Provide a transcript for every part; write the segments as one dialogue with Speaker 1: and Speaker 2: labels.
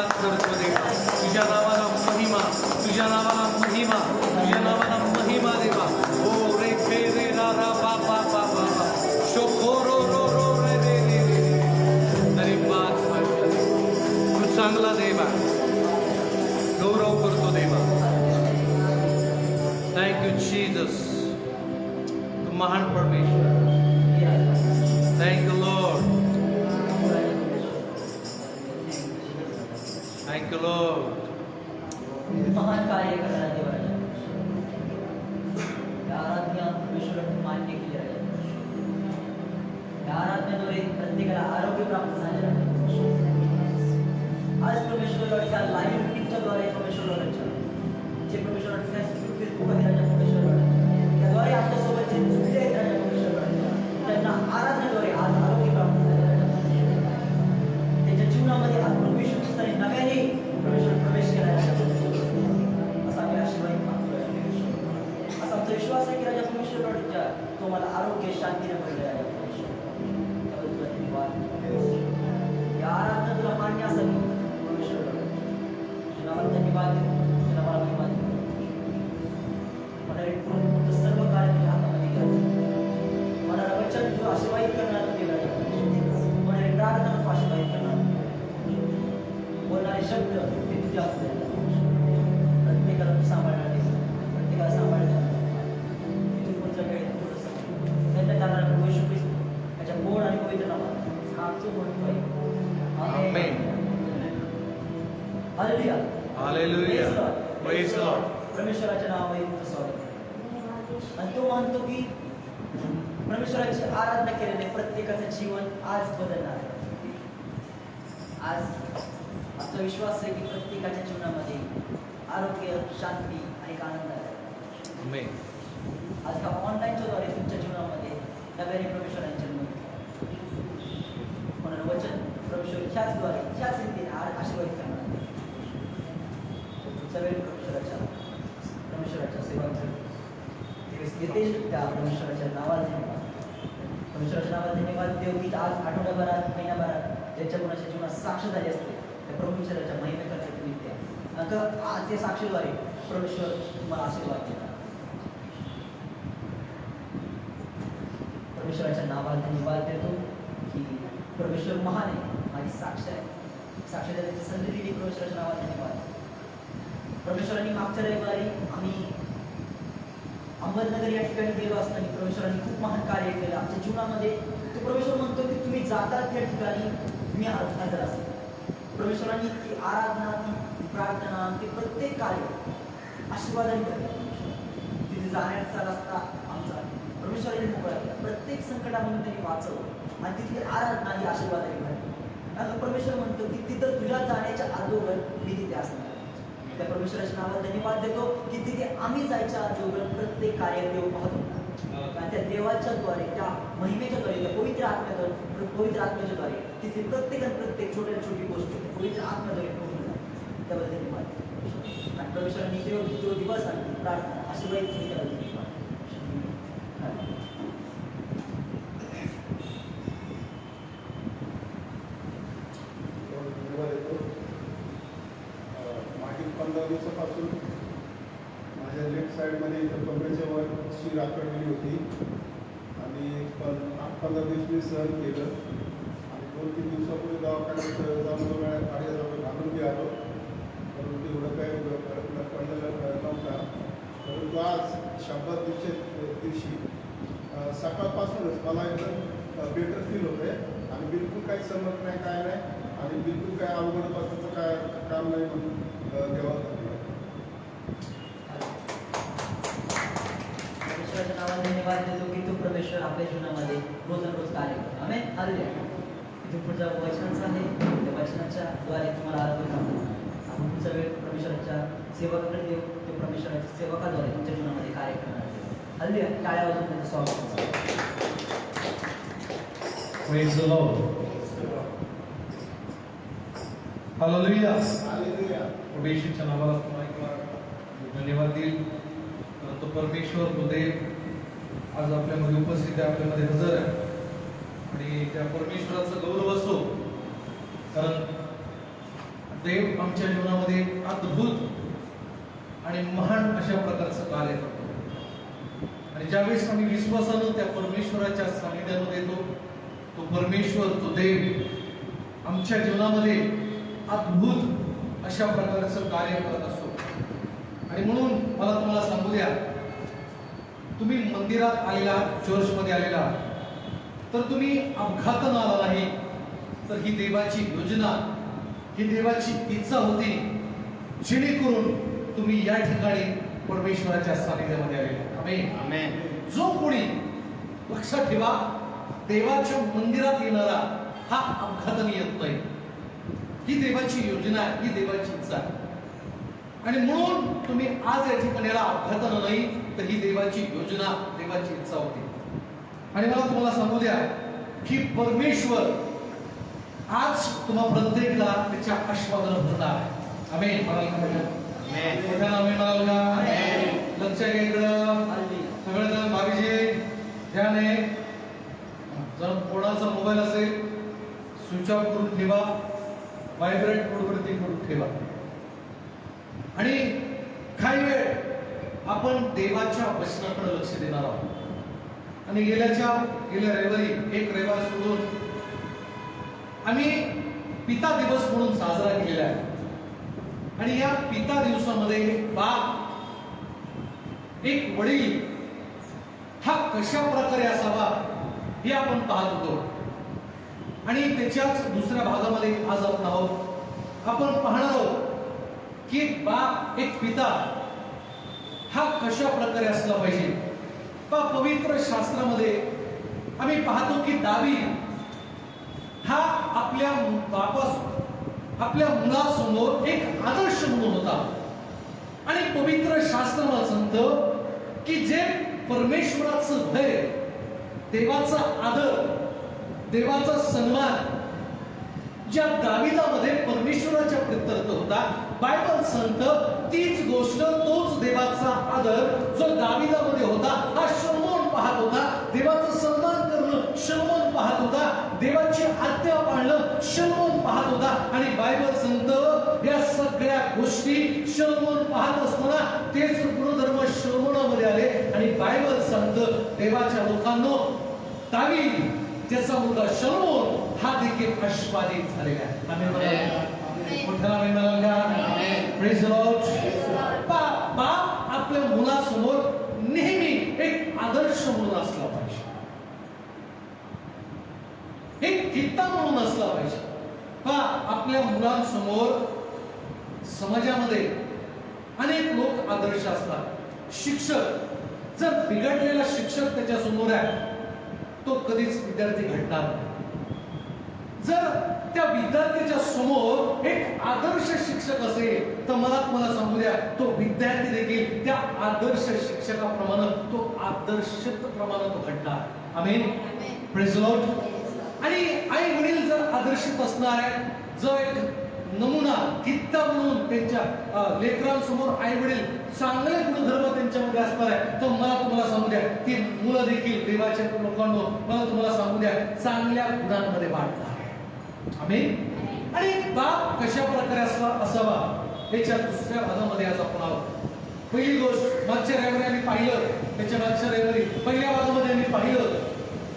Speaker 1: धन्यवाद करतो देवा. तुझ्या नावाला महिमा, तुझ्या नावाला महिमा, तुझ्या नावाला महिमा देवा. ओ रे फे रे रा रा बा बा बा बा बा शोको रो रो रो रे रे रे रे. धन्यवाद माझ्या, तू चांगला देवा, गौरव करतो देवा. थँक्यू जीसस, तू महान परमेश्वर. Thank you Lord, thank you Lord.
Speaker 2: महान कार्य करणारा देव आहे. या आराधना परमेश्वराने मान्य केली आहे. या आराधनेद्वारे प्रत्येकाला आरोग्य प्राप्त झालेलं आहे. आज परमेश्वराच्या लाईव्ह मीटिंगच्या द्वारे परमेश्वराच्या जे परमेश्वराच्या फेसबुक फेसबुक आहे राजा परमेश्वराच्या त्याद्वारे आपल्यासोबत जे जुळले आहेत राजा परमेश्वराच्या त्यांना आराधनेद्वारे आज आरोग्य प्राप्त झाले राजा परमेश्वर. त्यांच्या जीवनामध्ये आज प्रभू येशू ख्रिस्ताने नव्याने परमेश्वर प्रवेश केला राजा परमेश्वर. असा मी आशीर्वाद मागतो राजा परमेश्वर. असा आमचा विश्वास आहे की राजा परमेश्वराच्या तो मला आरोग्य शांतीने भरले राजा परमेश्वर. त्याबद्दल तुला धन्यवाद. या आराधना तुला मान्य असावी परमेश्वर. तुझ्या नावाला धन्यवाद देतो, तुझ्या नावाला धन्यवाद देतो. मला एक पूर्ण सर्व कार्य तुझ्या हातामध्ये घ्यायचं. मला वचन तू आशीर्वादित करणार तू देव राजा परमेश्वर. मला एक प्रार्थना तू आशीर्वादित करणार. बोलणारे शब्द ते तुझ्या हातात आहेत. प्रत्येकाला तू सांभाळणार देव, प्रत्येकाला सांभाळणार. तिथून पुढच्या काही त्यांच्या कारणाने प्रभू येशू ख्रिस्त त्याच्या गोड आणि पवित्र नावात आमचं म्हणतोय
Speaker 1: आमेन.
Speaker 2: हालेलुया.
Speaker 1: हालेलुया. Praise Lord.
Speaker 2: परमेश्वराच्या नावामध्ये तुमचं स्वागत. आणि तो म्हणतो की परमेश्वराची आराधना केल्याने प्रत्येकाचं जीवन आज बदलणार आहे. आज आमचा विश्वास आहे की प्रत्येकाच्या जीवनामध्ये आरोग्य, शांती आणि एक आनंद आहे.
Speaker 1: आमेन.
Speaker 2: आज का ऑनलाईनच्या द्वारे तुमच्या जीवनामध्ये नव्याने परमेश्वराने जन्म घेतला. म्हणून वचन परमेश्वर ह्याच द्वारे ह्याच रीतीने आशीर्वादित करणार. सगळे परमेश्वराच्या सेवा येते त्या परमेश्वराच्या नावाला धन्यवाद. परमेश्वराच्या नावाला धन्यवाद देव की आज आठवड्याभरात महिन्याभरात ज्यांच्या कोणाच्या जीवनात साक्ष झाली असते त्या परमेश्वराच्या महिमेकरता तुम्ही द्या. आज त्या साक्षीद्वारे परमेश्वर तुम्हाला आशीर्वाद देतात. परमेश्वराच्या नावाला धन्यवाद देतो की परमेश्वर महान आहे, माझी साक्ष आहे. साक्ष देण्याची संधी दिली परमेश्वराच्या नावाला धन्यवाद. परमेश्वरांनी मागच्या रविवारी आम्ही अहमदनगर या ठिकाणी गेलो असताना परमेश्वरांनी खूप महान कार्य केलं आमच्या जीवनामध्ये. तो परमेश्वर म्हणतो की तुम्ही जातात त्या ठिकाणी तुम्ही हजर असाल. परमेश्वरांनी ती आराधना, ती प्रार्थना, ते प्रत्येक कार्य आशीर्वादाने करतात. तिथे जाण्याचा रस्ता आमचा परमेश्वरांनी मोकळा केला. प्रत्येक संकटामधून त्यांनी वाचवलं आणि तिथली आराधना ही आशीर्वादाने भरली. आता परमेश्वर म्हणतो की तिथं तुझ्या जाण्याच्या अगोदर मी तिथे असणार. त्या परमेश्वराच्या नावाला धन्यवाद देतो की तिथे आम्ही जायच्या अगोदर प्रत्येक कार्य देव पाहतो. आणि त्या देवाच्या द्वारे, त्या महिमेच्या द्वारे, त्या पवित्र आत्म्याच्या द्वारे तिथे प्रत्येक छोट्या छोटी गोष्ट पवित्र आत्म्याद्वारे पूर्ण झाली. त्याबद्दल धन्यवाद. आणि परमेश्वरांनी तो दिवस आणि प्रार्थना आशीर्वादित केली. त्याबद्दल धन्यवाद.
Speaker 3: मागील 15 दिवसापासून माझ्या लेफ्ट साईडमध्ये इथं कमरेच्या वर शीर आकडलेली होती आणि 8-15 दिवस मी सहन केलं आणि 2-3 दिवसापूर्वी दवाखान्यात जाऊन गाडीजवळ घालून बी आलो. परंतु एवढं काही फरक पडलेला नव्हता. परंतु आज शब्दात दिवशी सकाळपासूनच मला एकदम बेटर फील होतं आहे आणि बिलकुल काही समज नाही, काय नाही आणि बिलकुल काय अवघड बसायचं काय काम नाही म्हणून देवाला
Speaker 2: परमेश्वराच्या नावाला धन्यवाद देतो की तो परमेश्वर आपल्या जीवनामध्ये रोज कार्य करतो. आमेन. हालेलुया. इथून पुढच्या वचनाचं आहे, त्या वचनाच्या द्वारे तुम्हाला आरोग्य प्राप्त होणार. आपण तुमचा वेळ परमेश्वराच्या सेवकाकडे देऊ. ते परमेश्वराच्या सेवकाद्वारे तुमच्या जीवनामध्ये कार्य करणार आहे. हालेलुया. टाळ्या वाजवून त्यांचं स्वागत.
Speaker 1: Praise the Lord. Hallelujah.
Speaker 3: Hallelujah.
Speaker 1: परमेश्वराच्या नावाला पुन्हा एकदा धन्यवाद देईल. तो परमेश्वर बुदेव आज आपल्यामध्ये उपस्थित आहे, आपल्यामध्ये हजर आहे आणि त्या परमेश्वराचा गौरव असो. कारण देव आमच्या जीवनामध्ये अद्भुत आणि महान अशा प्रकारचं कार्य करतो. आणि ज्यावेळेस आम्ही विश्वासानं त्या परमेश्वराच्या सानिध्यामध्ये येतो, तो परमेश्वर, तो देव आमच्या जीवनामध्ये अद्भुत अशा प्रकारचं कार्य करत असतो. आणि म्हणून मला तुम्हाला सांगू द्या, तुम्ही मंदिरात आलेला, चर्चमध्ये आलेला, तर तुम्ही अपघातानं आला नाही, तर ही देवाची योजना, ही देवाची इच्छा होती, जेणेकरून तुम्ही या ठिकाणी परमेश्वराच्या सानिध्यामध्ये आलेला. आमेन. जो कोणी, लक्षात ठेवा, देवाच्या मंदिरात येणारा हा अपघाताने येत नाही. ही देवाची योजना आहे, ही देवाची इच्छा आहे. आणि म्हणून तुम्ही आज या ठिकाणी अपघातानं नाही, तर ही देवाची योजना, देवाची इच्छा होती. आणि मला तुम्हाला सांगू द्या की परमेश्वर आज तुम्हा प्रत्येकाला त्याच्या आशीर्वादानं भरणार आहे. आमेन. लक्षात घ्यायचं, सगळेजण भावीचे ध्यान आहे. जर कोणाचा मोबाईल असेल, स्विच ऑफ करून ठेवा, व्हायब्रेट मोडवरती करून ठेवा. आणि काही वेळ आपण देवाच्या वचनाकडे लक्ष देणार आहोत. आणि गेल्या रविवारी, एक रविवार सोडून आम्ही पिता दिवस म्हणून साजरा केलेला आहे. आणि या पिता दिवसामध्ये बाप, एक वडील हा कशा प्रकारे असावा हे आपण पाहत होतो. आणि त्याच्याच दुसऱ्या भागामध्ये आज आपण आहोत. आपण पाहणार आहोत की एक बाप, एक पिता हा कशा प्रकारे असला पाहिजे. पवित्र शास्त्रामध्ये आम्ही पाहतो की दावीद हा आपल्या बापास, आपल्या मुलासमोर एक आदर्श म्हणून होता. आणि पवित्र शास्त्र सांगतं की जे परमेश्वराचं भय, देवाचा आदर, देवाचा सन्मान ज्या दाविदामध्ये परमेश्वराच्या प्रित्यर्थ होता, बायबल सांगतं तीच गोष्ट, तोच देवाचा आदर जो दाविदामध्ये होता, हा शलोमोन पाहत होता. देवाचा सन्मान करणं शलोमोन पाहत होता, देवाची आज्ञा पाळणं शलोमोन पाहत होता. आणि बायबल सांगतं या सगळ्या गोष्टी शलोमोन पाहत असताना तेच गुणधर्म शलोमोनामध्ये आले. आणि बायबल सांगतं देवाच्या लोकांनो, दावीद, त्याचा मुलगा शलोमोन हा देखील आशीर्वादित झालेला आहे. Praise the Lord. बाप आपल्या मुलासमोर नेहमी एक आदर्श म्हणून असला पाहिजे, एक कित्ता म्हणून असला पाहिजे. आपल्या मुलांसमोर समाजामध्ये अनेक लोक आदर्श असतात. शिक्षक, जर बिघडलेला शिक्षक त्याच्या समोर आहे, तो कधीच विद्यार्थी घडणार नाही. जर त्या विद्यार्थ्याच्या समोर एक आदर्श शिक्षक असेल, तर मला तुम्हाला सांगू द्या, तो विद्यार्थी देखील त्या आदर्श शिक्षकाप्रमाणे, तो आदर्शप्रमाणे तो घडणार. आमेन. Praise the Lord. आणि आई वडील जर आदर्शित असणार आहे, जो एक नमुना, कित्ता म्हणून त्यांच्या लेकरांसमोर आई वडील चांगले गुणधर्म त्यांच्यामध्ये असणार आहे, तर मला तुम्हाला सांगू द्या की मुलं देखील देवाच्या लोकांनो, मला तुम्हाला सांगू द्या, चांगल्या गुणांमध्ये वाढणार. आमेन. आणि बाप कशा प्रकारे असावा याच्या दुसऱ्या भागामध्ये आज आपण आहोत. पहिली गोष्ट मागच्या रविवारी आम्ही पाहिलं, त्याच्या मागच्या रविवारी पहिल्या भागामध्ये आम्ही पाहिलं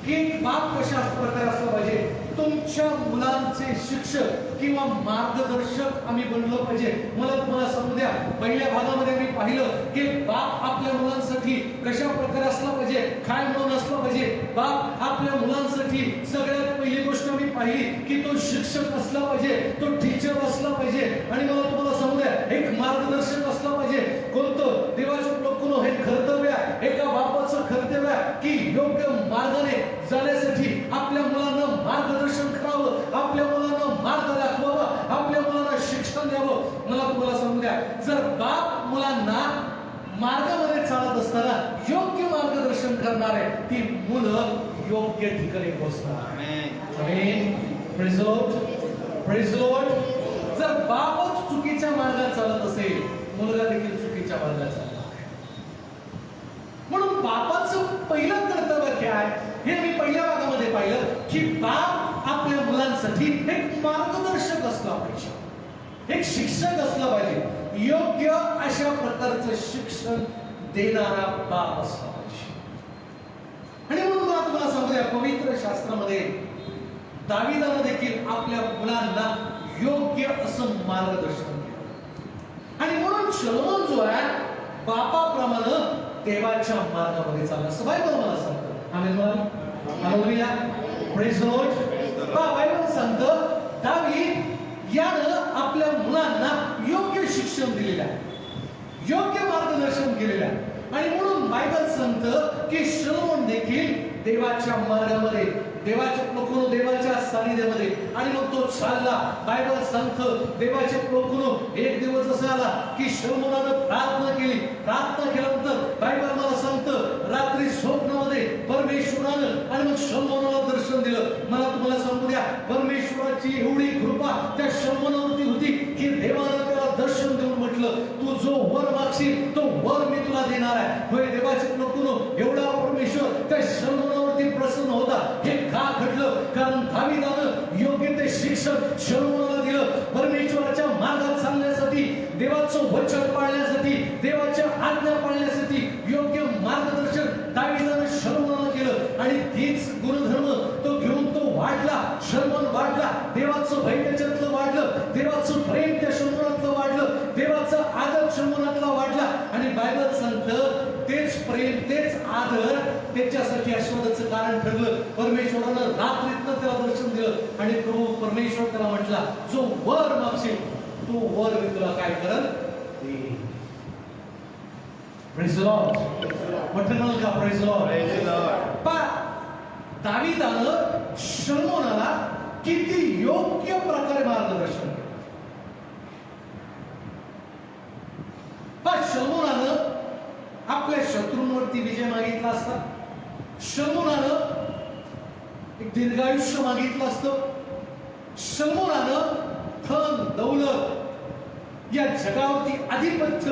Speaker 1: की बाप कशा प्रकारे असला पाहिजे. तुमच्या मुलांचे शिक्षक किंवा मार्गदर्शक आम्ही बनलो पाहिजे. मला तुम्हाला सांगू द्या, पहिल्या भागामध्ये आम्ही पाहिलं की बाप आपल्या मुलांसाठी कशा प्रकारे असला पाहिजे, काय म्हणून असला पाहिजे. बाप आपल्या मुलांसाठी सगळ्यात पहिली गोष्ट आम्ही पाहिली की तो शिक्षक असला पाहिजे, तो टीचर असला पाहिजे. आणि मला तुम्हाला सांगू द्या, एक मार्गदर्शक असला पाहिजे. कोणतं? देवाच्या लोकांनो, हे कर्तव्य आहे, एका बापाचं कर्तव्य आहे की योग्य मार्गाने जाण्यासाठी आपल्या मुलांना मार्गदर्शन करावं, आपल्या मुलांना मार्ग दाखवावं, आपल्या मुलांना शिक्षण द्यावं. मला तुम्हाला सांगू द्या, जर बाप मुलांना मार्गामध्ये चालत असताना योग्य मार्गदर्शन करणार आहे, ती मुलं योग्य ठिकाणी पोहोचणार. Amen. Praise the Lord. Praise the Lord. जर बापच चुकीच्या मार्गात चालत असेल, मुलगा देखील चुकीच्या मार्गात चालणार. म्हणून बापाचं पहिलं कर्तव्य काय हे मी पहिल्या भागामध्ये पाहिलं की बाप आपल्या मुलांसाठी एक मार्गदर्शक असला पाहिजे. एक शिक्षक असला पाहिजे, योग्य अशा प्रकारचं शिक्षण देणारा बाप असला पाहिजे. आणि म्हणून मला तुम्हाला सांगू द्या, पवित्र शास्त्रामध्ये दाविदानं देखील आपल्या मुलांना योग्य असं मार्गदर्शन केलं. आणि म्हणून शलोमोन जो आहे बापाप्रमाणे देवाच्या मार्गामध्ये चालला असं बायबल मला सांगतं. आमेन म्हणा. Hallelujah. Praise the Lord. Bible सांगतं दावीद यानं आपल्या मुलांना योग्य शिक्षण दिलेलं आहे, योग्य मार्गदर्शन केलेलं आहे. आणि म्हणून बायबल सांगतं की शलोमोन देखील देवाच्या मार्गामध्ये, देवाच्या सानिध्यामध्ये, आणि मग तो चालला. बायबल सांगतं देवाचे लोकून एक दिवस असा आला की शलोमोनानं प्रार्थना केली. प्रार्थना केल्यानंतर बायबल मला सांगतं रात्री स्वप्नामध्ये परमेश्वरानं आणि मग शलोमोनाला दर्शन दिलं. मला तुम्हाला सांगू द्या, परमेश्वराची एवढी कृपा त्या शलोमोनावरती होती की देवानं त्याला दर्शन देऊन म्हटलं, तू जो वर मागशील तो वर मी तुला देणार आहे. होय, देवाचे लोकून एवढा परमेश्वर त्या शलोमोनावरती प्रसन्न होता. हे का घडलं? कारण दाविदानं योग्य ते शिक्षण शलोमोनाला दिलं. परमेश्वराच्या मार्गात चालण्यासाठी, देवाचं वचन पाळण्यासाठी, देवाच्या आज्ञा पाळण्यासाठी योग्य मार्गदर्शन दाविदानं शलोमोनाला केलं. आणि तीच गुणधर्म तो घेऊन तो वाढला. शलोमोन वाढला, देवाचं भय त्याच्यातलं वाढलं, देवाचं प्रेम त्या शलोमोनातलं वाढलं, देवाचा आदर शलोमोनातला वाढला. आणि बायबल सांगतं तेच प्रेम, तेच आदर त्याच्यासाठी आशीर्वादाचं कारण ठरलं. परमेश्वरानं रात्रीतनं त्याला दर्शन दिलं आणि प्रभू परमेश्वर त्याला म्हटला, जो वर मागशील तो वर मी तुला काय करल. Praise the Lord. म्हटलं का प्रेज द लॉर्ड. दाविदानं शलोमोनाला किती योग्य प्रकारे मार्गदर्शन केलं. शलोमोनानं आपल्या शत्रूंवरती विजय मागितला असता, शलोमोनानं एक दीर्घायुष्य मागितलं असतं, शलोमोनानं धन दौलत या जगावरती आधिपत्य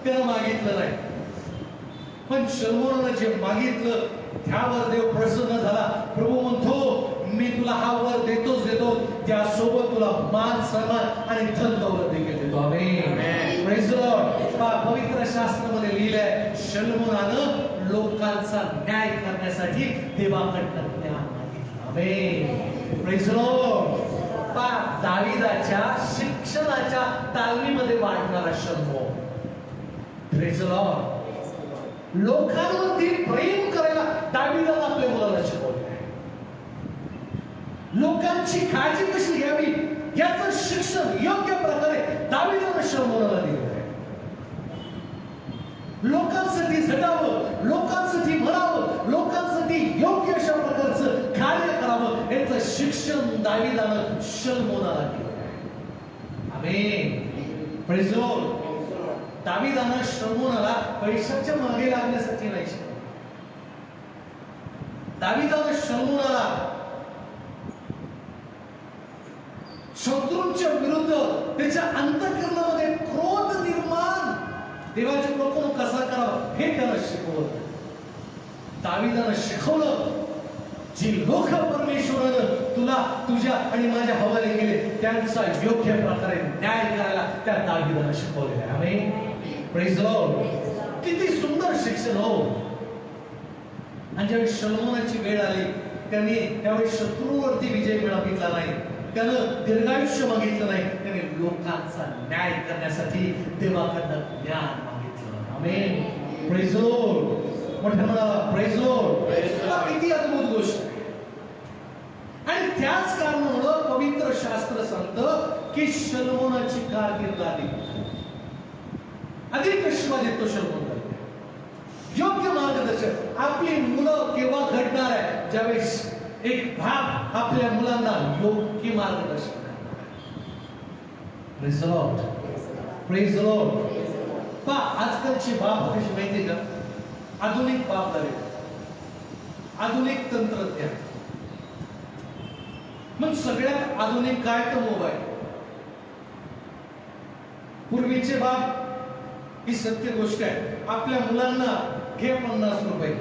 Speaker 1: त्यानं मागितलं नाही. पण शलोमोनानं जे मागितलं त्यावर देव प्रसन्न झाला. प्रभू म्हणतो मी तुला हा वर देतोच देतो, त्यासोबत तुला मान सन्मान आणि धन दौलत देखील देतो. आमेन. Praise the Lord. पवित्र शास्त्रामध्ये लिहिलंय शलोमोनानं लोकांचा न्याय करण्यासाठी देवाकडनं ज्ञान मागितलं. आमेन. Praise the Lord. दाविदाच्या शिक्षणाच्या तालमीमध्ये वाढणारा शलोमोन. Praise the Lord. लोकांवरती प्रेम करायला दाविदानं आपल्या मुलाला शिकवलं. लोकांची काळजी कशी घ्यावी याचं शिक्षण योग्य प्रकारे दाविदानं शलोमोनाला दिलं आहे. लोकांसाठी झटावं, लोकांसाठी म्हणावं, लोकांसाठी योग्य अशा प्रकारचं कार्य करावं याचं शिक्षण दाविदानं शलोमोनाला दिलं आहे. आमेन. Praise the Lord. दाविदानं शलोमोनाला पैशाच्या मागे लागण्यासाठी नाही शिकवलं. दाविदानं शलोमोनाला शत्रूंच्या विरुद्ध त्याच्या अंतःकरणामध्ये क्रोध निर्माण देवाच्या लोकांना कसा करावा हे त्याला शिकवलं. दाविदानं शिकवलं जी लोक परमेश्वरानं तुला, तुझ्या आणि माझ्या हवाले केले त्यांचा योग्य प्रकारे न्याय करायला त्या दाविदानं शिकवलेलं आहे. आमेन. Praise the Lord. किती सुंदर शिक्षण हो. आणि ज्यावेळी शलोमोनाची वेळ आली त्यांनी त्यावेळी शत्रूवरती विजय मिळविला नाही, त्यानं दीर्घायुष्य मागितलं नाही, त्याने लोकांचा न्याय करण्यासाठी देवाकडनं ज्ञान मागितलं. आमेन. Praise the Lord. मोठ्या म्हणाला प्रेज द लॉर्ड. किती अद्भुत गोष्ट. आणि त्याच कारणामुळे पवित्र शास्त्र सांगतं की शलोमोनाची कारकीर्द अधिक आशीर्वाद येतो शलोमोन. योग्य मार्गदर्शन. आपली मुलं केव्हा घडणार आहे? ज्यावेळेस एक बाप आपल्या मुलांना योग्य मार्गदर्शन करणार. Praise the Lord. Praise the Lord. आजकालचे बाप कशी माहिती का? आधुनिक बाप झाले, आधुनिक तंत्रज्ञान. मग सगळ्यात आधुनिक काय तर मोबाईल. पूर्वीचे बाप, ही सत्य गोष्ट आहे, आपल्या मुलांना घे 50 रुपये,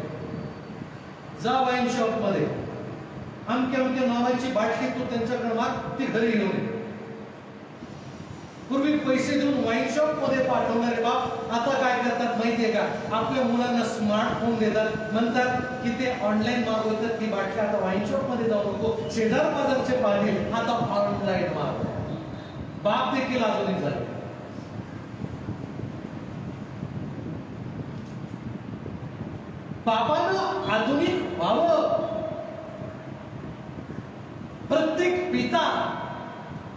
Speaker 1: जा वाईन शॉप मध्ये अमक्या अमक्या नावाची बाटली तू त्यांच्याकडे माग, ती घरी घेऊन. पूर्वी पैसे देऊन वाईन शॉप मध्ये पाठवणारे बाप आता काय करतात माहितीये का, आपल्या मुलांना स्मार्टफोन देतात, म्हणतात की ते ऑनलाईन मागवतात ती बाटली, आता वाईन शॉप मध्ये जाऊ नको, शेजार बाजारचे पाटील आता ऑनलाईन मागव. बाप देखील आधुनिक झाले. बापानं आधुनिक व्हावं. प्रत्येक पिता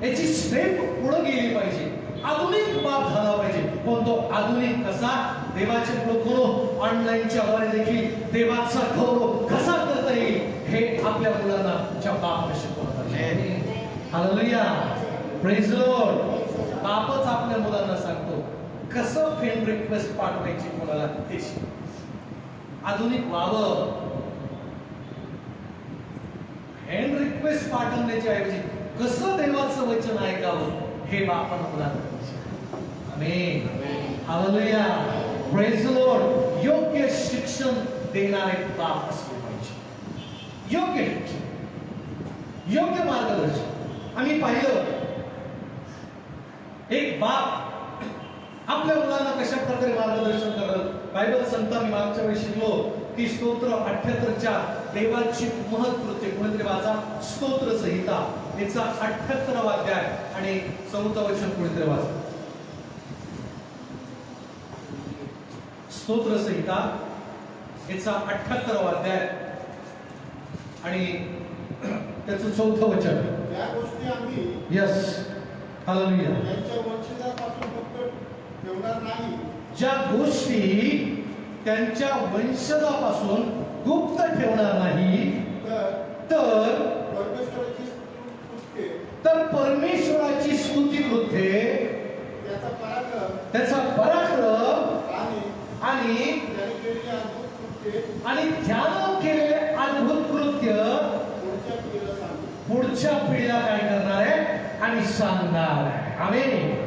Speaker 1: याची स्टेप पुढे गेली पाहिजे, आधुनिक बाप झाला पाहिजे. पण तो आधुनिक कसा, देवाचे लोक ऑनलाईनच्या द्वारे देखील देवाचा गौरव कसा करता येईल हे आपल्या मुलांना च्या बापाने शिकवलं पाहिजे. Hallelujah, praise the Lord. बापच आपल्या मुलांना सांगतो कसं फ्रेंड रिक्वेस्ट पाठवायची कोणाला ते शिक. आधुनिक व्हावं. फ्रेंड रिक्वेस्ट पाठवण्याच्या ऐवजी कसं देवाचं वचन ऐकावं हे बापानं मुलांना. आमेन, हालेलुया, प्रेज द लॉर्ड. योग्य शिक्षण देणारे बाप असले पाहिजे. योग्य शिक्षण, योग्य मार्गदर्शन. आम्ही पाहिलं एक बाप आपल्या मुलांना कशा प्रकारे मार्गदर्शन करत. बायबल सांगता मी मागच्या वेळी शिकलो की स्तोत्र 78च्या देवाची महत्कृत्य कोणीतरी वाचा. स्तोत्र संहिता याचा 78वा अध्याय आणि 4th वचन कोणीतरी वाचा. स्तोत्र संहिता याचा 78वा अध्याय आणि त्याचं 4th वचन.
Speaker 3: या गोष्टी आम्ही
Speaker 1: यस, हालेलुया.
Speaker 3: त्यांच्या वंशजापासून फक्त ठेवणार नाही,
Speaker 1: ज्या गोष्टी त्यांच्या वंशजापासून गुप्त ठेवणार नाही, तर
Speaker 3: परमेश्वराची स्तुती,
Speaker 1: तर परमेश्वराची स्तुती कृत्ये, त्याचा पराक्रम आणि
Speaker 3: त्याने केलेली अद्भुत कृत्ये
Speaker 1: आणि त्यानं केलेले अद्भुत कृत्य
Speaker 3: पुढच्या पिढीला सांगू.
Speaker 1: पुढच्या पिढीला काय करणार आहे आणि सांगणार आहे. आमेन.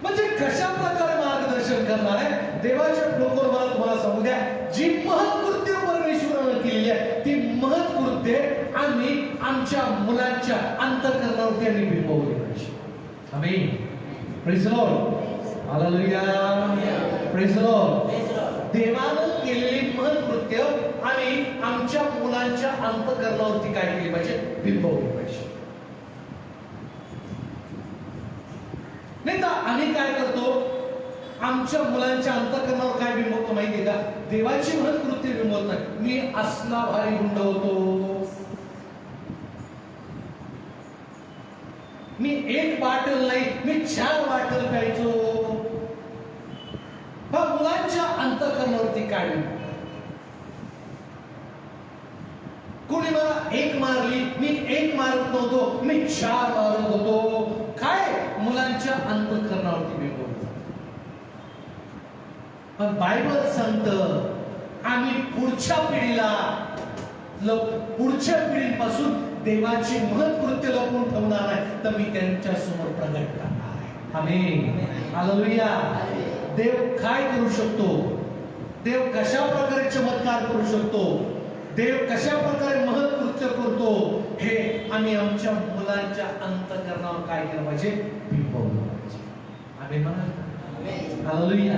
Speaker 1: म्हणजे कशा प्रकारे मार्गदर्शन करणार आहे देवाच्या लोकांवर. मला तुम्हाला सांगू द्या, जी महत्कृत्य परमेश्वरानं केलेली आहे ती महत्कृत्य आम्ही आमच्या मुलांच्या अंतःकरणावरती आम्ही बिंबवली पाहिजे. Amen, praise the Lord, hallelujah, praise the Lord. देवानं केलेली महत्कृत्य आम्ही आमच्या मुलांच्या अंतःकरणावरती काय केली पाहिजे, बिंबवली पाहिजे. नाही तर आम्ही काय करतो, आमच्या मुलांच्या अंतःकरणावर काय बिंबवतो माहितीये का, देवाची महत्कृत्य बिंबवत नाही. मी असला भारी गुंड होतो, मी एक बाटल नाही मी 4 बाटल प्यायचो. हा मुलांच्या अंतःकरणावरती काय बिंबवतो. कोणी मला 1 मारली, मी 1 मारत नव्हतो, मी 4 मारत होतो. काय मुलांच्या अंतःकरणावरती बिंबवतो. पण बायबल सांगतं आम्ही पुढच्या पिढीला, पुढच्या पिढीपासून देवाची महत्कृत्य लपवून ठेवणार नाही, तर मी त्यांच्या समोर प्रगट करणार आहे. Amen, hallelujah. देव काय करू शकतो, देव कशा प्रकारे चमत्कार करू शकतो, देव कशा प्रकारे महत्कृत्य करतो हे आम्ही आमच्या मुलांच्या अंतःकरणावर काय केलं पाहिजे, बिंबवलं पाहिजे. आमेन म्हणा. Hallelujah,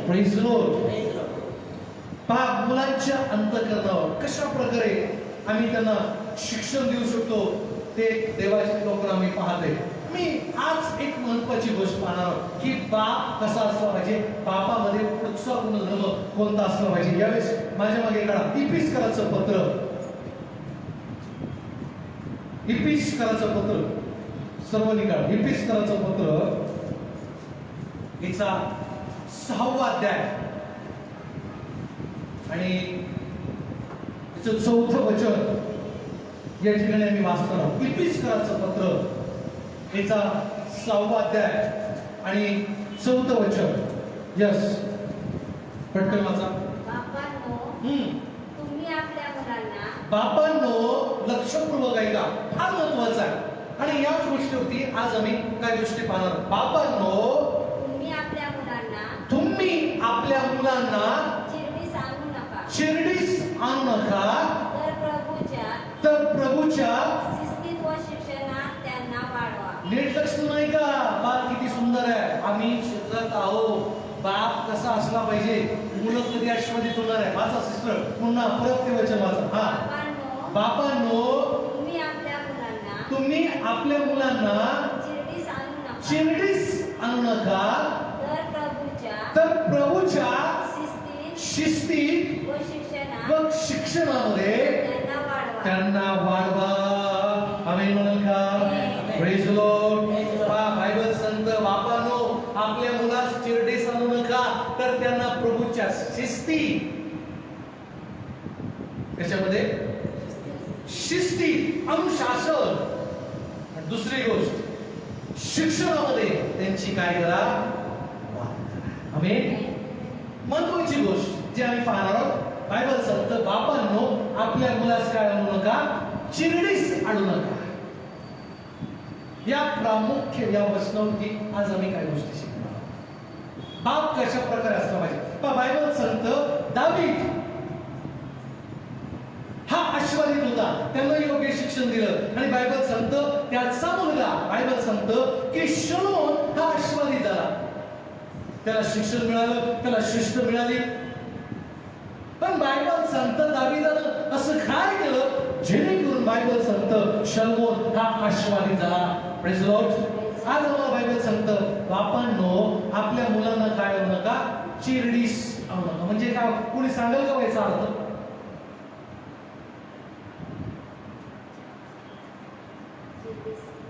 Speaker 1: praise the Lord. पहा मुलांच्या अंतःकरणावर कशा प्रकारे आम्ही त्यांना शिक्षण देऊ शकतो ते देवाचे लोक आम्ही पाहते. मी आज एक महत्वाची गोष्ट पाहणार की बाप कसा असला पाहिजे, बापामध्ये पुढचा गुणधर्म कोणता असला पाहिजे. यावेळेस माझ्या मागे काढा इपिस्कराचं पत्र, इपिस्कराचं पत्र, सर्वांनी काढा इपिस्कराचं पत्र याचा 6वा अध्याय आणि त्याचं 4th वचन या ठिकाणी आम्ही वाचतो. इपिस्कराचं पत्र याचा 6वा अध्याय आणि 4th वचन. यस, पटकन वाचा.
Speaker 4: तुम्ही आपल्या मुलांना,
Speaker 1: बापांनो लक्षपूर्वक ऐका, फार महत्वाचं आहे. आणि या गोष्टीवरती आज आम्ही काय गोष्टी पाहणार. बापांनो
Speaker 4: तुम्ही आपल्या
Speaker 1: मुलांना
Speaker 4: चिरडीस आणू नका,
Speaker 1: शिर्डीस आणू नका, तर प्रभूच्या
Speaker 4: शिस्तीत व शिक्षणात त्यांना वाढवा.
Speaker 1: नीट लक्ष नाही का, बाळ किती सुंदर आहे आम्ही शिकत आहोत बाप कसा असला पाहिजे, मुलं कधी आशीर्वादित होणार आहे. वाचा सिस्टर पुन्हा परत ते वचन वाचा. हा,
Speaker 4: बापांनो,
Speaker 1: बापांनो
Speaker 4: तुम्ही आपल्या मुलांना
Speaker 1: तुम्ही आपल्या मुलांना
Speaker 4: चिरडीस आणू नका,
Speaker 1: चिरडीस आणू नका,
Speaker 4: तर प्रभूच्या
Speaker 1: शिस्तीत
Speaker 4: शिस्तीत व
Speaker 1: व शिक्षणामध्ये
Speaker 4: त्यांना वाढवा.
Speaker 1: वाढवा. आमेन म्हणाल का? Praise the Lord. बायबल सांगतं बापांनो आपल्या मुलास चिरडीस आणू नका, तर त्यांना प्रभूच्या शिस्ती, त्याच्यामध्ये शिस्ती, अनुशासन, आणि दुसरी गोष्ट शिक्षणामध्ये त्यांची काय करा, आमेन. महत्वाची गोष्ट जी आम्ही पाहणार आहोत, बायबल सांगतं बापांनो आपल्या मुलास काय आणू नका, चिरडीस आणू नका. या प्रामुख्य या वचनावरती आज आम्ही काय गोष्टी शिकणार आहोत. बाप कशा प्रकारे असला पाहिजे. बायबल सांगतं दावीद हा आशीर्वादित होता, त्यांना योग्य शिक्षण दिलं, आणि बायबल सांगतं त्याचा मुलगा, बायबल सांगतं की शलोमोन हा आशीर्वादित झाला. त्याला शिक्षण मिळालं, त्याला शिस्त मिळाली. पण बायबल सांगतं दावीदानं असं काय केलं जेणेकरून बायबल सांगतं शलोमोन हा आशीर्वादित झाला. Praise the Lord. आज आम्हाला बायबल सांगतं बापांनो आपल्या मुलांना काय आणू नका, चिरडीस आणू नका. म्हणजे काय, कोणी सांगाल का याचा अर्थ?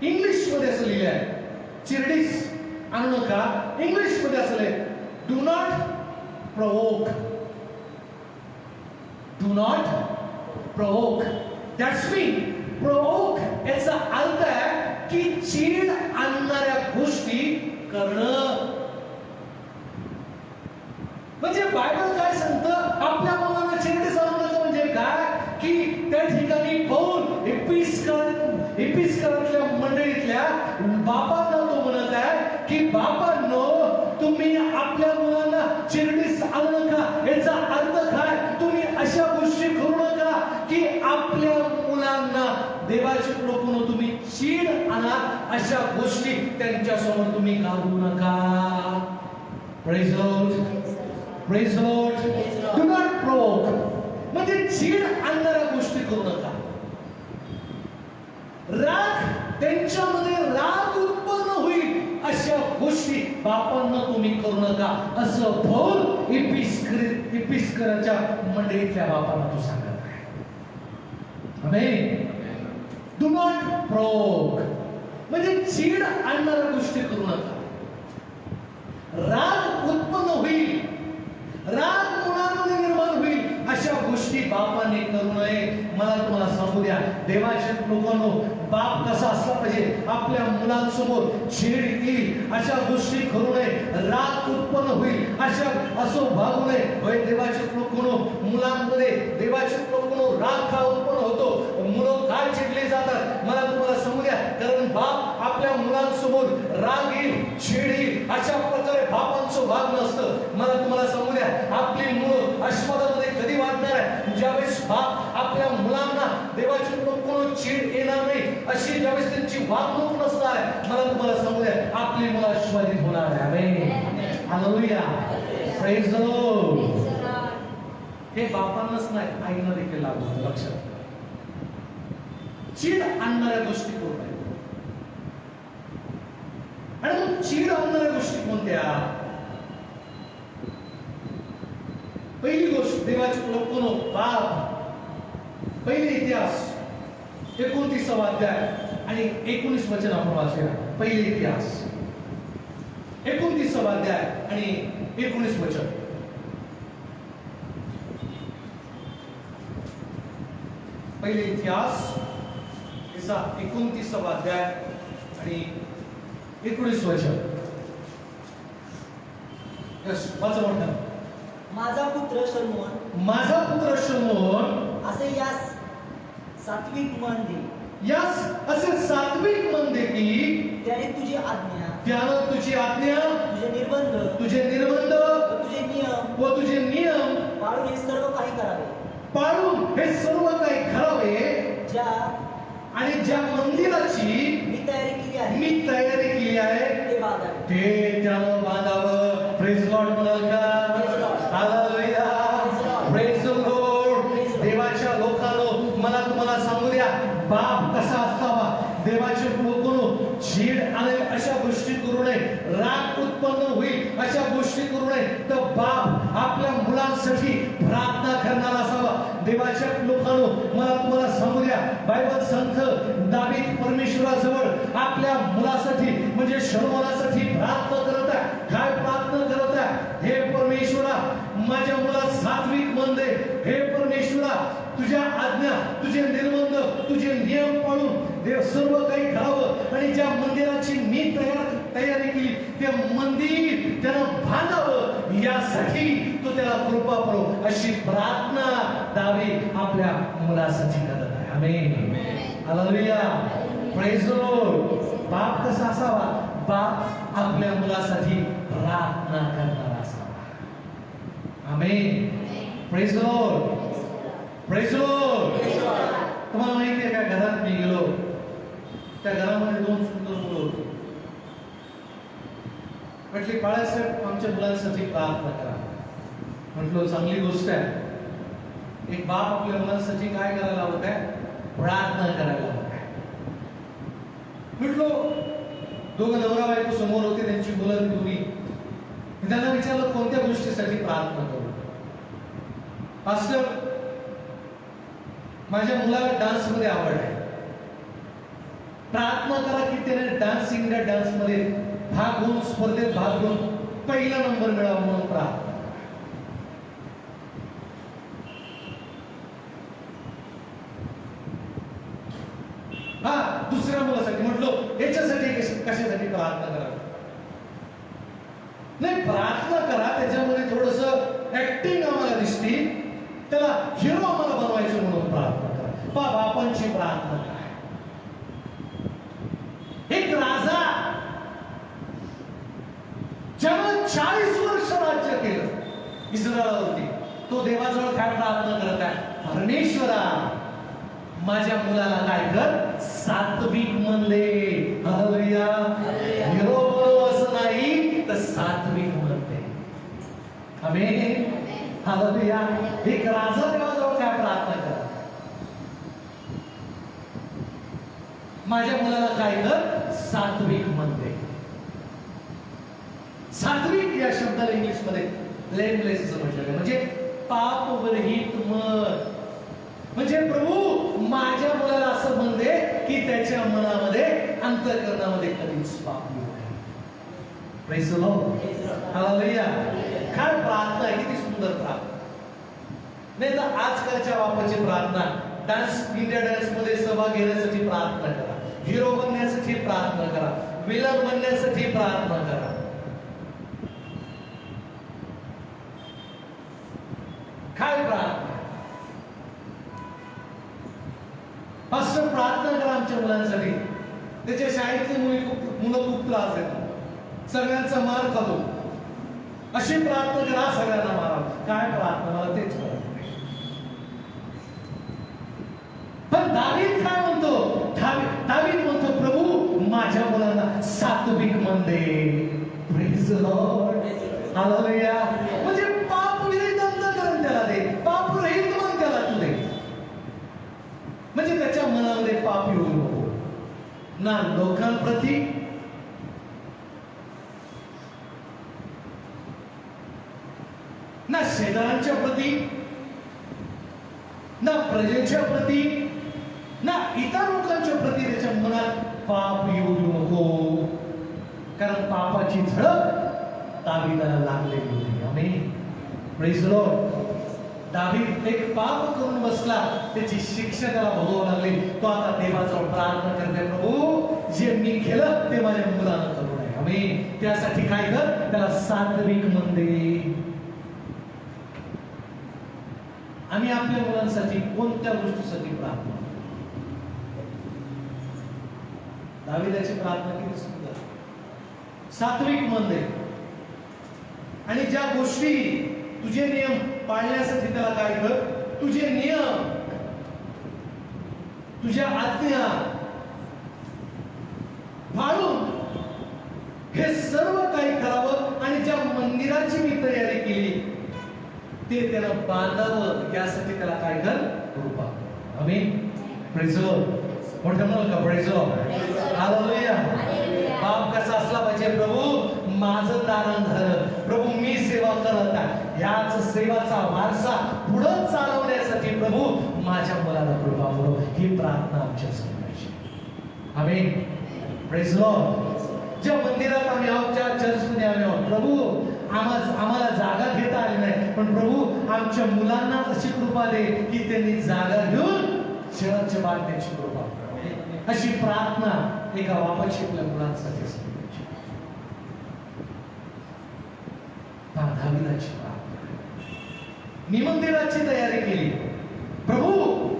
Speaker 1: इंग्लिश मध्ये असं लिहिलं आहे, चिरडीस आणू नका. इंग्लिश मध्ये असं आहे, do not provoke. Do not provoke. That's mean provoke याचा अर्थ आहे की चीड आणणाऱ्या गोष्टी करणं. म्हणजे बायबल काय सांगतं आपल्या मुलांना चिरडीस आणू नका. म्हणजे काय की त्या ठिकाणी पाहून एपिस्करातल्या मंडळीतल्या बापांना तो म्हणत आहे की बापांनो तुम्ही आपल्या मुलांना चिरडीस आणू नका. याचा अर्थ काय, तुम्ही अशा गोष्टी करू नका की आपल्या मुलांना देवाचे लोकं तुम्ही चीड आणा. अशा गोष्टी त्यांच्या समोर तुम्ही करू नका. Praise the Lord. Praise the Lord. Do not provoke म्हणजे चीड आणणाऱ्या गोष्टी करू नका. राग, त्यांच्यामध्ये राग उत्पन्न होईल अशा गोष्टी बापांना तुम्ही करू नका, असं पौल एपिस्कराच्या मंडळीतल्या बापांना तो सांगत आहे. आमेन. डू नॉट प्रोवोक म्हणजे चीड आणणाऱ्या गोष्टी करू नका. राग उत्पन्न होईल, राग मुलांमध्ये निर्माण होईल अशा गोष्टी बापाने करू नये. मला तुम्हाला सांगू द्या देवाच्या लोकांनो, बाप कसा असला पाहिजे, आपल्या मुलांसमोर छेड येईल अशा गोष्टी करू नये. राग उत्पन्न होईल असं वागू नये. होय देवाचे लोकांनो, मुलांमध्ये देवाचे लोकांनो राग का उत्पन्न होतो, मुलं काय चिडले जातात. मला तुम्हाला सांगू द्या, कारण बाप आपल्या मुलांसमोर राग येईल, छेड येईल अशा प्रकारे बापांचं वागणं असतं. मला तुम्हाला सांगू द्या, आपली मुलं आशीर्वादामध्ये कधी वाढणार आहे, ज्यावेळेस बाप आपल्या मुलांना देवाचे लोकांनो चीड येणार नाही अशी ज्यावेळेस त्यांची वागणूक नसणार आहे, मला तुम्हाला सांगू द्या आपली मुलं आशीर्वादित होणार आहे. Amen. Hallelujah. Praise the Lord. हे बापांनाच नाही, आईना देखील लागू होतं. लक्षात चीड आणणाऱ्या गोष्टी करू नये. आणि मग चीड आणणाऱ्या गोष्टी कोणत्या? पहिली गोष्ट देवाचे लोकांनो, बाप पहिले इतिहास 29 अध्याय आणि 19 वचन आपण वाचूया. पहिले इतिहास 29 अध्याय आणि 19 वचन. पहिले इतिहास 29 अध्याय आणि 19 वचन. यस, वाचा म्हणतात.
Speaker 2: माझा पुत्र शलोमोन,
Speaker 1: माझा पुत्र शलोमोन
Speaker 2: असे यास सात्विक मन दे.
Speaker 1: यास असे सात्विक मन दे की
Speaker 2: त्याने तुझी आज्ञा,
Speaker 1: त्यानं तुझी आज्ञा,
Speaker 2: तुझे निर्बंध,
Speaker 1: तुझे निर्बंध
Speaker 2: व तुझे नियम
Speaker 1: पाळून हे सर्व काही करावे.
Speaker 2: पाळून हे सर्व काही करावे.
Speaker 1: ज्या आणि ज्या मंदिराची
Speaker 2: मी तयारी केली आहे
Speaker 1: मी तयारी केली आहे
Speaker 2: ते बांधावे.
Speaker 1: ते त्यानं बांधावं. प्रेज लॉर्ड म्हणाल का?
Speaker 2: Praise Lord.
Speaker 1: Hallelujah.
Speaker 2: Praise Lord.
Speaker 1: Praise Lord.
Speaker 2: Praise Lord.
Speaker 1: देवाच्या लोकांनो, मला तुम्हाला सांगू द्या, बाप कसा असावा. देवाचे लोकांनो, चीड आणि अशा गोष्टी करू नये, राग उत्पन्न होईल अशा गोष्टी करू नये. तर बाप आपल्या मुलांसाठी प्रार्थना करणार असावा. देवाच्या लोकांनो, मला तुम्हाला सांगू द्या, बायबल सांगतं दावीद परमेश्वराजवळ आपल्या मुलासाठी म्हणजे शलोमोनासाठी प्रार्थना करत आहे. काय प्रार्थना करत आहे? हे परमेश्वरा, माझ्या मुला सात्विक मन दे. हे परमेश्वरा, तुझ्या आज्ञा, तुझे निर्बंध, तुझे नियम पाळून देव सर्व काही करावं. आणि ज्या मंदिराची मी तयारी केली ते मंदिर त्यानं बांधावं, यासाठी तो त्याला कृपा करो, अशी प्रार्थना दावीद आपल्या मुलासाठी करत आहे. Amen. Hallelujah. Praise the Lord. बाप कसा असावा? बाप आपल्या मुलासाठी प्रार्थना करणारा असावा. Amen. Praise the Lord. Praise the Lord. तुम्हाला माहिती आहे का, घरात मी गेलो, त्या घरामध्ये 2 सुंदर मुलं होती. म्हटली, बाळासाहेब आमच्या मुलांसाठी प्रार्थना करा. म्हटलं चांगली गोष्ट आहे. एक बाप आपल्या मुलांसाठी काय करायला हवं? काय प्रार्थना करायला हवं. म्हटलो, दोघं नवरा बायको समोर होते, त्यांची मुलं दोन्ही. त्यांना विचारलं कोणत्या गोष्टीसाठी प्रार्थना करू? पास्टर, माझ्या मुलाला डान्स मध्ये आवड आहे. प्रार्थना करा की त्याने डान्स इंडिया डान्स मध्ये भाग घेऊन, स्पर्धेत भाग घेऊन पहिला नंबर मिळावा म्हणून प्रार्थना. हा, दुसऱ्या मुलासाठी म्हटलो, याच्यासाठी कशासाठी प्रार्थना करा? नाही, प्रार्थना करा, त्याच्यामध्ये थोडस ऍक्टिंग आम्हाला दिसती, त्याला हिरो आम्हाला बनवायचं म्हणून प्रार्थना करा. बापांची प्रार्थना करा. एक राजा ज्यानं 40 वर्ष राज्य केलं इस्रायलवरती, तो देवाजवळ काय प्रार्थना करत आहे? परमेश्वरा, माझ्या मुलाला काय कर? सात्विक मन दे. हालेलुया. हिरो बनव असं नाही, तर सात्विक मन दे. आमेन. हालेलुया. एक राजा देवाजवळ काय प्रार्थना कर? माझ्या मुलाला काय कर? सात्विक मन दे. सात्विक या शब्दाला इंग्लिश मध्ये ब्लेमलेस असं म्हटलेलं आहे, म्हणजे पापविरहित मन. म्हणजे प्रभू, माझ्या मुलाला असं मन दे की त्याच्या मनामध्ये, अंतःकरणामध्ये कधीच पाप येऊ नये. Praise the Lord. हालेलुया. काय प्रार्थना आहे, किती सुंदर प्रार्थना. नाही तर आजकालच्या बापाची प्रार्थना, डान्स इंडिया डान्स मध्ये सहभाग घेण्यासाठी प्रार्थना करा, हिरो बनण्यासाठी प्रार्थना करा, विलन बनण्यासाठी प्रार्थना करा. काय प्रार्थना? पास्टर, प्रार्थना करा आमच्या मुलांसाठी. त्याच्या शाळेतली मुलं खूप त्रास देतात, सगळ्यांचा मार खातो. अशी प्रार्थना करा, सगळ्यांना मारा. काय प्रार्थना? मला तेच करा. पण दावीद काय म्हणतो? दावीद म्हणतो, प्रभू, माझ्या मुलांना सात्विक मन दे. Praise the Lord. हालेलुया. म्हणजे पाप विरहित अंतःकरण त्याला दे, पाप रहित मन त्याला तू दे. म्हणजे त्याच्या मनामध्ये पाप येऊ नको, ना लोकांप्रती, ना शेजाऱ्यांच्या प्रती, ना प्रजेच्या प्रती, ना इतर लोकांच्या प्रती त्याच्या मनात पाप येऊ नको. कारण पापाची झळक दावीदाला लागलेली होती. Amen. Praise the Lord. David एक पाप करून बसला, त्याची शिक्षा त्याला भोगावी लागली. तो आता देवाजवळ प्रार्थना करते, प्रभू, जे मी केलं ते माझ्या मुलानं करू नये. आमेन. त्यासाठी काय कर? त्याला सात्विक मन दे. आम्ही आपल्या मुलांसाठी कोणत्या गोष्टीसाठी प्रार्थना? दावीदाची प्रार्थना किती सुंदर. सात्विक मन दे. आणि ज्या गोष्टी तुझे नियम पाळण्यासाठी त्याला काय कर? तुझे नियम, तुझ्या आज्ञा मंदिराची मी तयारी केली ते त्यानं बांधावं यासाठी त्याला काय कर कृपा. आमीन. Praise the Lord. मोठं म्हणाल का प्रेज द लॉर्ड. हालेलुया. बाप कसा असला पाहिजे, प्रभू माझं दालन झालं, प्रभू मी सेवा करत आहे, ह्याच सेवाचा वारसा पुढे चालवण्यासाठी प्रभू माझ्या मुलाला कृपा करो, ही प्रार्थना आमच्या समोर. आमीन. Praise the Lord. ज्या मंदिरात आम्ही आहोत, ज्या चर्चमध्ये आम्ही आहोत, प्रभू आम्हाला जागा घेता आली नाही, पण प्रभू आमच्या मुलांना अशी कृपा दे की त्यांनी जागा घेऊन चर्च बांधण्याची कृपा कर. अशी प्रार्थना एका बापाची आपल्या मुलांसाठी असते. दाविदाची प्रार्थना. मी मंदिराची तयारी केली, प्रभू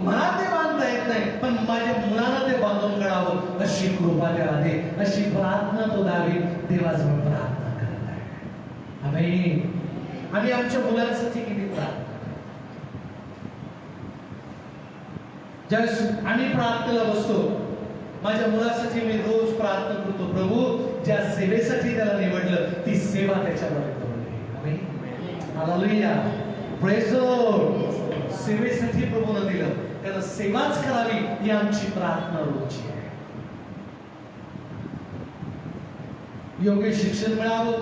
Speaker 1: मला ते बांधता येत नाही, पण माझ्या मुलांना ते बांधून काढावं अशी कृपा त्याला दे. अशी प्रार्थना तो दावीद देवाजवळ प्रार्थना करत आहे. आम्ही आमच्या मुलांसाठी किती प्रार्थना. ज्यावेळेस आम्ही प्रार्थनेला बसतो, माझ्या मुलासाठी मी रोज प्रार्थना करतो, प्रभू ज्या सेवेसाठी त्याला निवडलं ती सेवा त्याच्यावर हालेलुया. Praise the Lord. सेवेसाठी प्रभूने दिलं, त्याला सेवाच करावी ही आमची प्रार्थना रोजची आहे. योग्य शिक्षण मिळावं,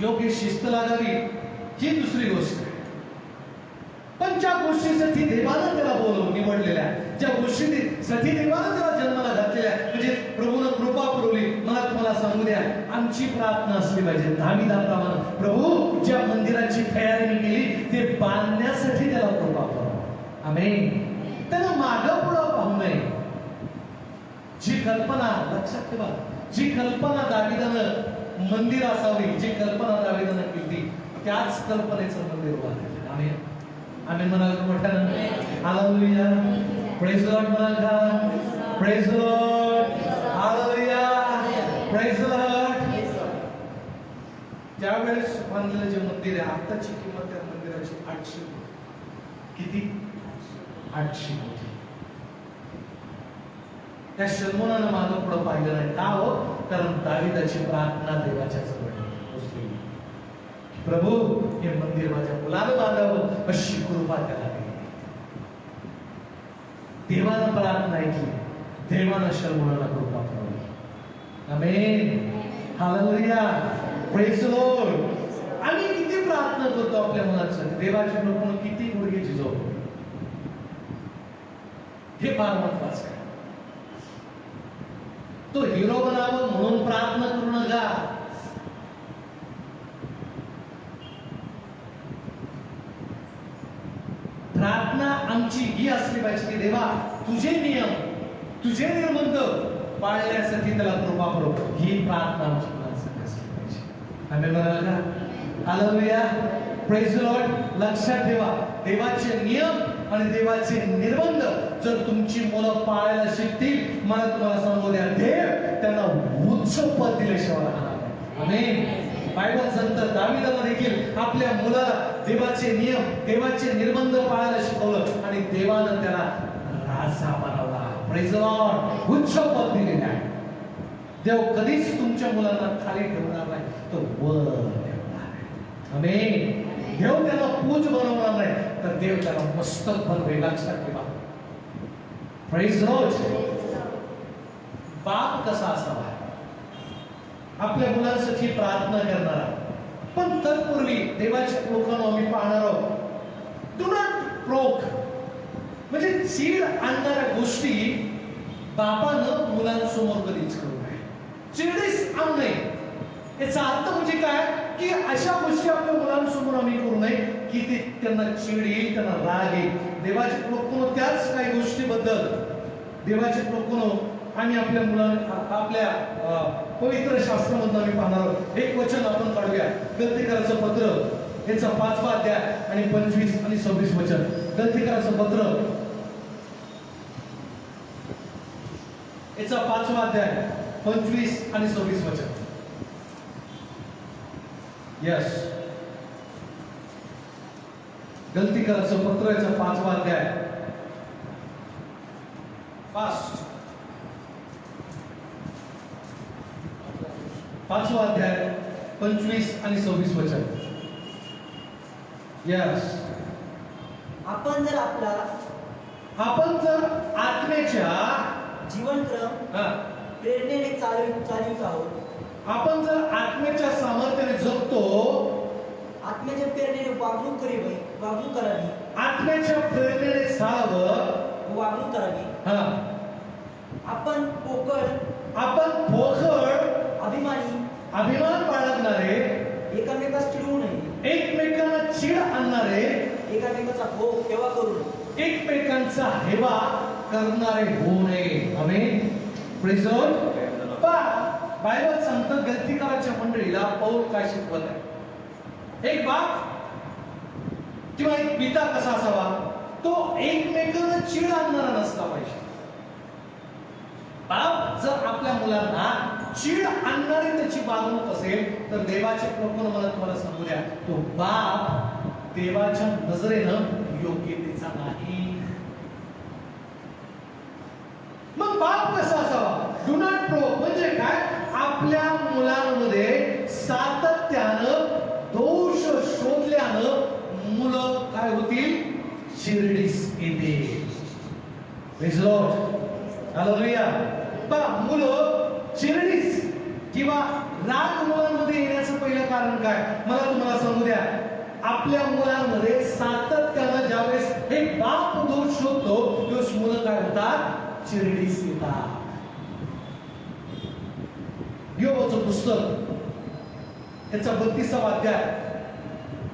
Speaker 1: योग्य शिस्त लागावी ही दुसरी गोष्ट आहे. पण ज्या गोष्टीसाठी देवानं त्याला बोलवून निवडलेल्या, ज्या गोष्टीसाठी देवानं त्याला जन्माला घातलेल्या, म्हणजे प्रभूनं कृपा पुरवली, मला तुम्हाला सांगू द्या, आमची प्रार्थना असली पाहिजे दाविदाप्रमाणे, प्रभू ज्या मंदिराची तयारी मी केली ते बांधण्यासाठी त्याला कृपा करा. आमेन. त्याला मागं पुढं पाहू नये. जी कल्पना लक्षात ठेवा, जी कल्पना दाविदानं मंदिर असावी, जी कल्पना दाविदानं केली त्याच कल्पनेचं मंदिर बांधलं. आमेन. आम्ही म्हणाल मोठ्यानं हालेलुया. प्रेज द लॉर्ड म्हणाल का? Praise the Lord. Hallelujah. Praise the Lord. त्यावेळेस बांधलेलं जे मंदिर आहे, आताची किंमत त्या मंदिराची 800 किती 800 कोटी. त्या शल्मोनानं मागं पुढं पाहिलं नाही. का हो? कारण दाविदाची प्रार्थना देवाच्या जवळ पोहोचली. प्रभू हे मंदिर माझ्या मुलानं बांधावं अशी कृपा त्याला दिली. देवानं प्रार्थना ऐकली, देवानं शल्मोनाला कृपा पुरवली. आमेन. हालेलुया. Praise the Lord. आम्ही किती प्रार्थना करतो आपल्या मुलांसाठी, देवाच्या लोकांना किती गुडघे झिजवतो, हे फार महत्वाचं आहे. तो हिरो बनावं म्हणून प्रार्थना करू नका. प्रार्थना आमची ही असली पाहिजे की देवा तुझे नियम, तुझे निर्बंध पाळण्यासाठी त्याला कृपा करो, ही प्रार्थना आमची मुलांसाठी असली पाहिजे. आम्ही म्हणाल का? हालेलुया. Praise the Lord. लक्षात ठेवा, देवाचे नियम आणि देवाचे निर्बंध जर तुमची मुलं पाळायला शिकतील, मला तुम्हाला सांगू द्या, देव त्यांना उच्च पद दिल्याशिवाय राहणार नाही. आमेन. बायबल सांगतं दाविदाला देखील आपल्या मुलाला देवाचे नियम, देवाचे निर्बंध पाळायला शिकवलं आणि देवानं त्याला राजा बनवला. Praise the Lord. उच्च पद दिलेले आहे. देव कधीच तुमच्या मुलांना खाली ठेवणार नाही, तो वर ठेवणार आहे. आमेन. देव त्याला पूज बनवणार नाही, तर देव त्याला मस्तक बनवेल. लक्षात ठेवा. Praise the Lord. बाप कसा असावा? आपल्या मुलांसाठी प्रार्थना करणारा, पण तत्पूर्वी देवाच्या लोकांना आम्ही पाहणार आहोत. डू नॉट प्रोक, म्हणजे चीड आणणाऱ्या गोष्टी बापानं मुलांसमोर कधीच करू नये. चिडीस आणू नये. याचा अर्थ म्हणजे काय की अशा गोष्टी आपल्या मुलांसमोर आम्ही करू नये की ते त्यांना चिड येईल, त्यांना राग येईल. देवाचे लोक त्याच काही गोष्टीबद्दल देवाचे लोक आणि आपल्या मुलांना आपल्या पवित्र शास्त्रामधून आम्ही पाहणार आहोत. एक वचन आपण काढूया. गलतीकाराचं पत्र याचा 5वा अध्याय आणि 25 आणि 26 वचन. गलतीकाराचं पत्र याचा 5वा अध्याय 25 आणि 26 वचन. यस. गलतीकाराचं पत्र याचा 5वा अध्याय. फास्ट. 5वा अध्याय 25 आणि 26 वचन. यस.
Speaker 2: आपण जर
Speaker 1: आत्म्याच्या
Speaker 2: जीवनक्रम
Speaker 1: हा,
Speaker 2: प्रेरणेने चालवित आहोत,
Speaker 1: आपण जर आत्म्याच्या सामर्थ्याने जगतो,
Speaker 2: आत्म्याच्या प्रेरणेने वागणूक करावी,
Speaker 1: आत्म्याच्या प्रेरणेने चालावं,
Speaker 2: वागणूक करावी.
Speaker 1: हा,
Speaker 2: आपण पोकळ, अभिमान
Speaker 1: बाळगणारे,
Speaker 2: एकामेकास चिडवू नये,
Speaker 1: एकमेकांना चीड आणणारे,
Speaker 2: एकामेकाचा भोग केव्हा करू नये,
Speaker 1: एकमेकांचा हेवा करणारे होऊ नये. Amen. Praise the Lord. Bible सांगतं गलती करायच्या मंडळीला पौल काय शिकवत आहे. एक बाप किंवा एक पिता कसा असावा, तो एकमेकांना चीड आणणारा नसला पाहिजे. बाप जर आपल्या मुलांना चीड आणणारी त्याची वागणूक असेल तर देवाचे प्रभू मला तुम्हाला सांगू द्या, तो बाप देवाच्या नजरेनं योग्यतेचा नाही. मग बाप कसा असावा? डू नॉट प्रोव्होक म्हणजे काय? आपल्या मुलांमध्ये सातत्यानं दोष शोधल्यानं मुलं काय होतील? चिरडीस येतील. Praise the Lord. हालेलुया. मुलं चिरडीस किंवा राग मुलांमध्ये येण्याचं पहिलं कारण काय? मला तुम्हाला सांगू द्या, आपल्या मुलांमध्ये सातत्यानं ज्यावेळेस हे बाप दोष शोधतो त्यावेळेस मुलं काय होतात? चिरडीस येतात. योबाचं पुस्तक त्याचा 32वा अध्याय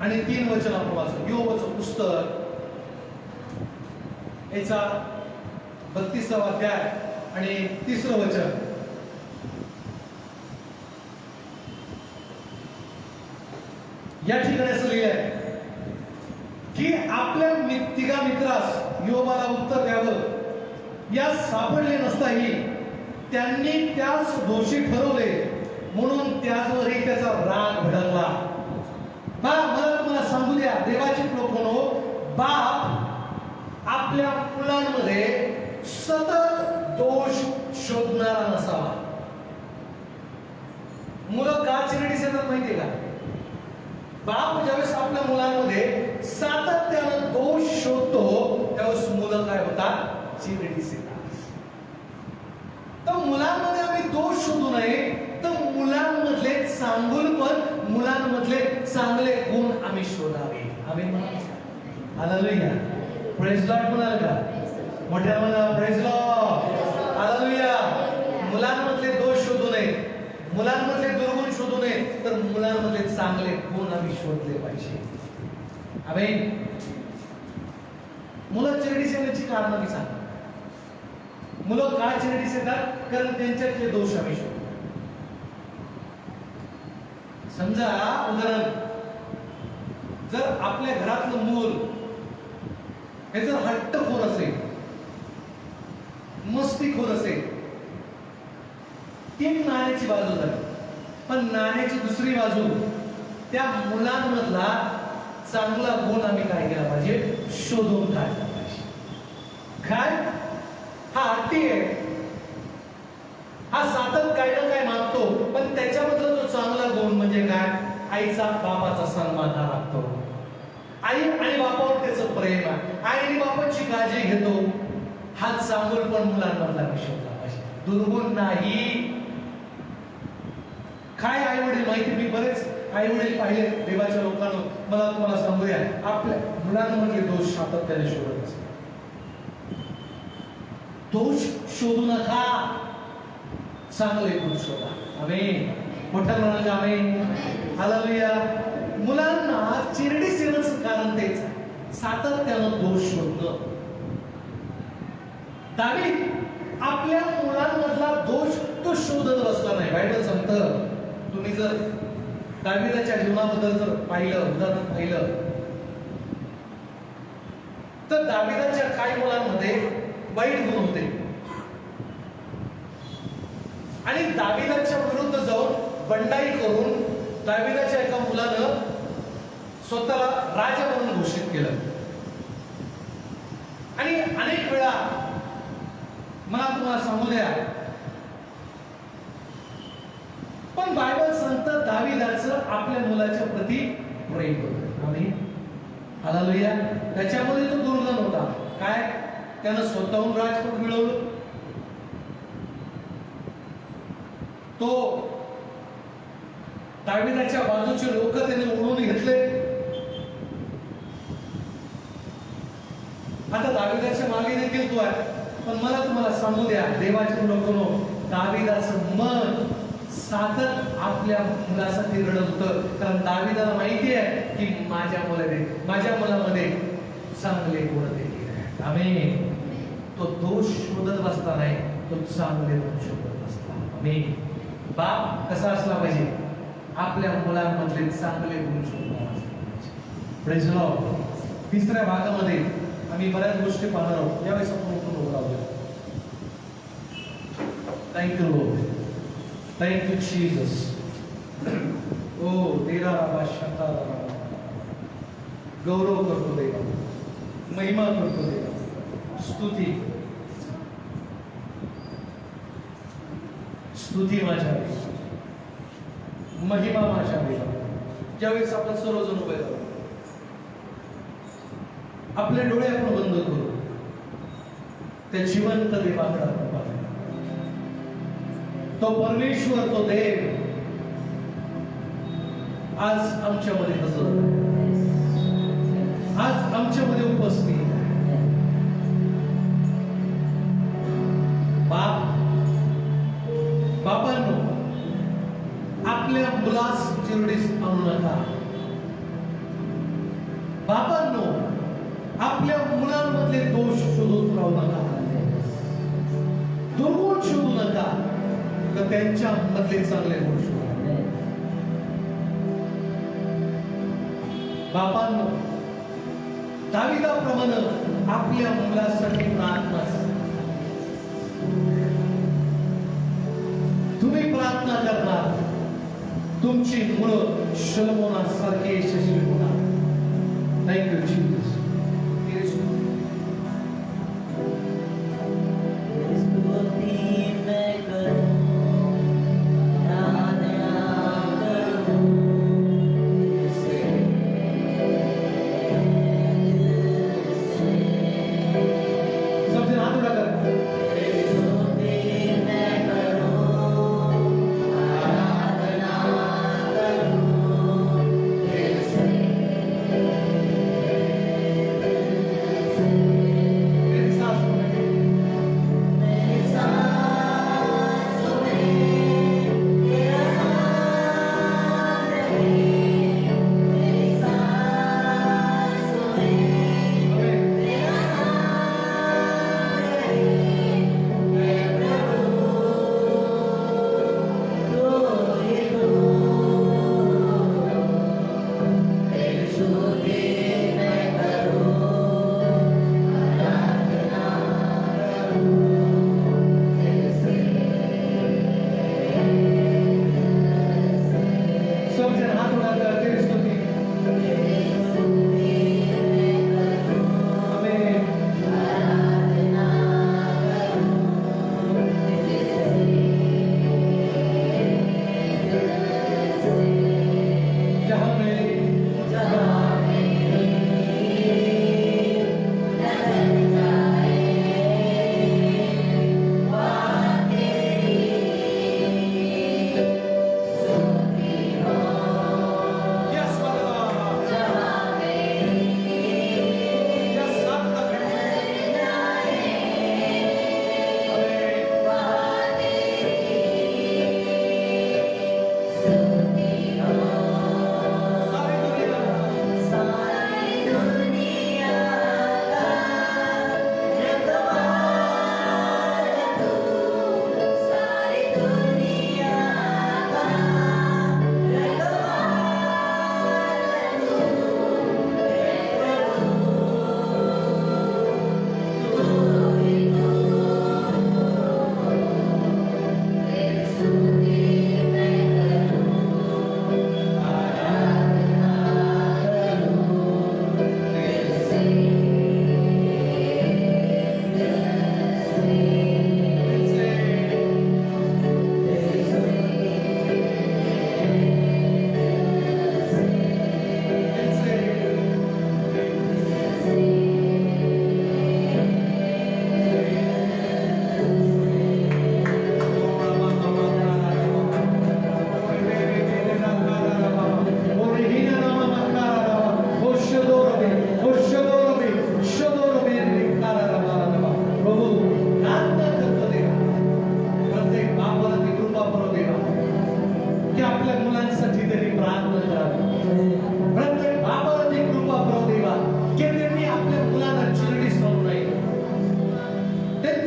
Speaker 1: आणि 3 वचन आपण वाचू. योबाचं पुस्तक याचा 32वा अध्याय आणि 3रं वचन. या ठिकाणी असं लिहिलंय की आपल्या तिघा मित्रास योबाला उत्तर द्यावं या सापडले नसताही त्यांनी त्यास दोषी ठरवले म्हणून त्याचवरही त्याचा राग भडकला. मला तुम्हाला सांगू द्या, देवाची लोकांनो, बाप आपल्या मुलांमध्ये सतत दोष शोधणारा नसावा. मुलं का चिरडीस येतात माहितीये का? बाप ज्यावेळेस आपल्या मुलांमध्ये सातत्यानं दोष शोधतो त्यावेळेस मुलं काय होतात? चिरडीस येतात. तर मुलांमध्ये आम्ही दोष शोधू नये, तर मुलांमधले चांगुलपण, मुलांमधले चांगले गुण आम्ही शोधावे. आमेन. हालेलुया. प्रेज लॉर्ड म्हणाल का? मोठ्या म्हणा प्रेज लॉर्ड. हालेलुया. मुलांमधले दोष शोधू नये, मुलांमधले दुर्गुण शोधू नये, तर मुलांमधले चांगले गुण आम्ही शोधले पाहिजे. आमेन. मुलं चिरडीस येण्याची कारण मी सांगतो. मुलं का चिरडीस येतात? कारण त्यांच्यातले दोष आम्ही शोधतो. समजा उदाहरण, जर आपल्या घरातलं मूल हे जर हट्टखोर असेल, मस्तीखोर असेल, ती नाण्याची बाजू झाली. पण नाण्याची दुसरी बाजू, त्या मुलांमधला चांगला गुण आम्ही काय केला पाहिजे? शोधून काढला पाहिजे. काय? हा हट्टी आहे, हा सातत काय ना काय मागतो, पण त्याच्यामधला जो चांगला गुण म्हणजे काय? आईचा बापाचा सन्मान हा राखतो. आई आणि बापावर त्याचं प्रेम आहे, आई आणि बापाची काळजी घेतो. हा चांगुलपण मुलांमधला शोधला पाहिजे, दुर्गुण नाही. काय आई वडील माहिती, मी बरेच आई वडील पाहिले देवाच्या लोकांना. मला तुम्हाला सांगूया, आपल्या मुलांमधले दोष सातत्याने शोधत असतात. दोष शोधू नका, चांगले गुण शोधा. आमेन. मोठ्या म्हणाल आमेन. हालेलुया. मुलांना चिरडीस येण्याचं कारण तेच आहे, सातत्यानं दोष शोधणं. दावीद आपल्या मुलांमधला दोष तो शोधत बसला नाही. बायबल सांगतं, तुम्ही जर दावीदाच्या जीवनाबद्दल जर उदाहरण पाहिलं तर दावीदाच्या काही मुलांमध्ये वाईट गुण होते आणि दावीदाच्या विरुद्ध जाऊन बंडाई करून दावीदाच्या एका मुलानं स्वतःला राजा म्हणून घोषित केलं. आणि अनेक वेळा मला तुम्हाला सांगू द्या, पण बायबल सांगतं दाविदाचं आपल्या मुलाच्या प्रती प्रेम होतं. आम्ही हालेलुया. त्याच्यामध्ये तो दुर्गम होता. काय त्यानं स्वतःहून राजपद मिळवलं. तो दाविदाच्या बाजूचे लोक त्याने ओढून घेतले. आता दाविदाच्या मागे देखील तो आहे. पण मला तुम्हाला सांगू द्या, देवाचे लोकांनो, दाविदाचं मन सातत आपल्या मुलासाठी रडत होतं. कारण दाविदाला माहिती आहे की माझ्या मुलामध्ये चांगले गुण देखील आहेत. आमेन. तो दोष शोधत बसला नाही, तो चांगले गुण शोधत बसला. आमेन. बाप कसा असला पाहिजे? आपल्या मुलांमधले चांगले गुण शोधला पाहिजे. Praise the Lord. तिसऱ्या भागामध्ये आम्ही बऱ्याच गोष्टी पाहणार आहोत. यावेळेस आपण उठून उभं राहूया. Thank you Lord. Thank you Jesus. ओ तेरा राबा शता राबा. गौरव करतो देवा, महिमा करतो देवा, स्तुती स्तुती माझ्या देवा, महिमा माझ्या देवा. ज्यावेळेस आपण सर्वजण उभे राहू, आपले डोळे आपण बंद करू, त्या जिवंत देवाकडे आपण पाहू. तो परमेश्वर, तो देव आज आमच्यामध्ये हजर आहे. आज आमच्यामध्ये उपस्थित आहे. बापांनो, आपल्या मुलास चिरडीस आणू नका. बापांनो, आपल्या मुलांमधले दोष शोधून राहू नका, दुर्गुण शोधू नका, तर त्यांच्या मधले चांगले गुण शोधा. बापांनो, दाविदाप्रमाणे आपल्या मुलासाठी प्रार्थना करा. तुम्ही प्रार्थना करणार, तुमची मुलं शलोमोनासारखे यशस्वी होणार. Thank you Jesus.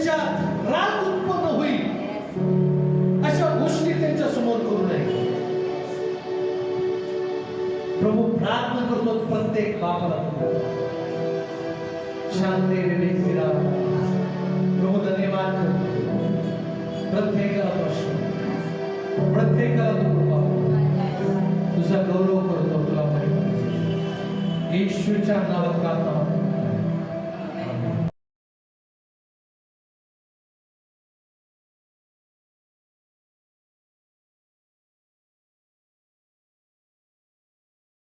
Speaker 1: त्यांच्या राग उत्पन्न होईल अशा गोष्टी त्यांच्या समोर करू नये. प्रभू प्रार्थना करतो प्रत्येक बापाला शांती फिरा. प्रभू धन्यवाद करतो प्रत्येकाला प्रश्न, प्रत्येकाला तू कृपा तुझा गौरव करतो. तुला माहिती येशूच्या नावात प्रार्थना